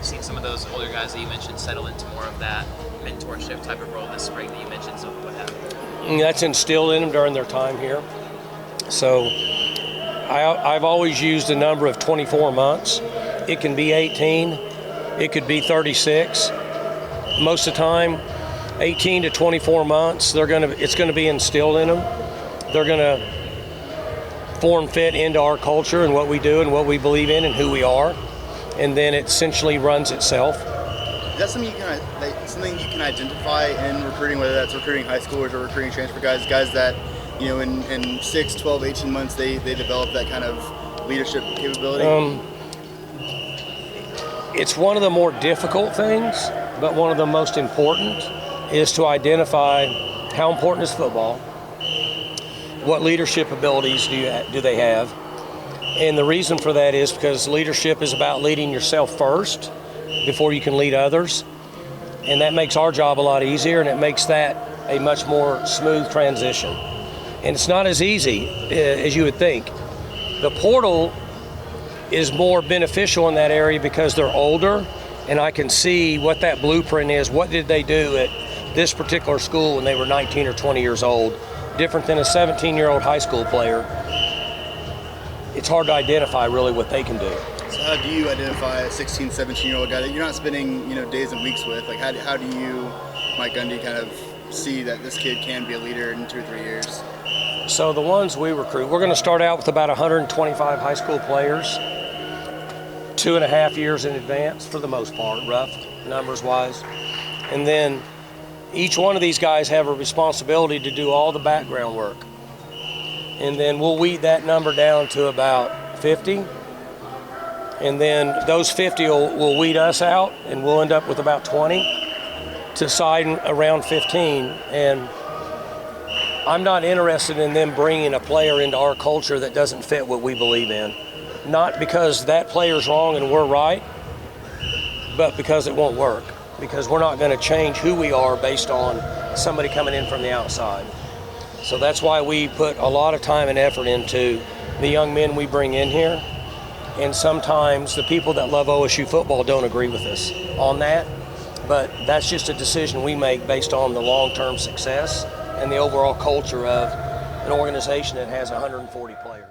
seen some of those older guys that you mentioned settle into more of that mentorship type of role this spring that you mentioned? So what happened? That's instilled in them during their time here. So I've always used a number of 24 months. It can be 18, it could be 36. Most of the time, 18 to 24 months, it's gonna be instilled in them. They're gonna form fit into our culture and what we do and what we believe in and who we are, and then it essentially runs itself. Is that something you can identify in recruiting, whether that's recruiting high schoolers or recruiting transfer guys that, you know, in 6, 12, 18 months they develop that kind of leadership capability? It's one of the more difficult things, but one of the most important is to identify how important is football, what leadership abilities do they have, and the reason for that is because leadership is about leading yourself first before you can lead others, and that makes our job a lot easier, and it makes that a much more smooth transition. And it's not as easy as you would think. The portal is more beneficial in that area because they're older, and I can see what that blueprint is. What did they do at this particular school when they were 19 or 20 years old? Different than a 17-year-old high school player. It's hard to identify really what they can do. So how do you identify a 16, 17-year-old guy that you're not spending, you know, days and weeks with? Like how do you, Mike Gundy, kind of see that this kid can be a leader in 2 or 3 years? So the ones we recruit, we're going to start out with about 125 high school players, 2.5 years in advance for the most part, rough numbers wise. And then each one of these guys have a responsibility to do all the background work. And then we'll weed that number down to about 50. And then those 50 will weed us out, and we'll end up with about 20 to sign around 15. And I'm not interested in them bringing a player into our culture that doesn't fit what we believe in. Not because that player's wrong and we're right, but because it won't work. Because we're not going to change who we are based on somebody coming in from the outside. So that's why we put a lot of time and effort into the young men we bring in here. And sometimes the people that love OSU football don't agree with us on that. But that's just a decision we make based on the long-term success and the overall culture of an organization that has 140 players.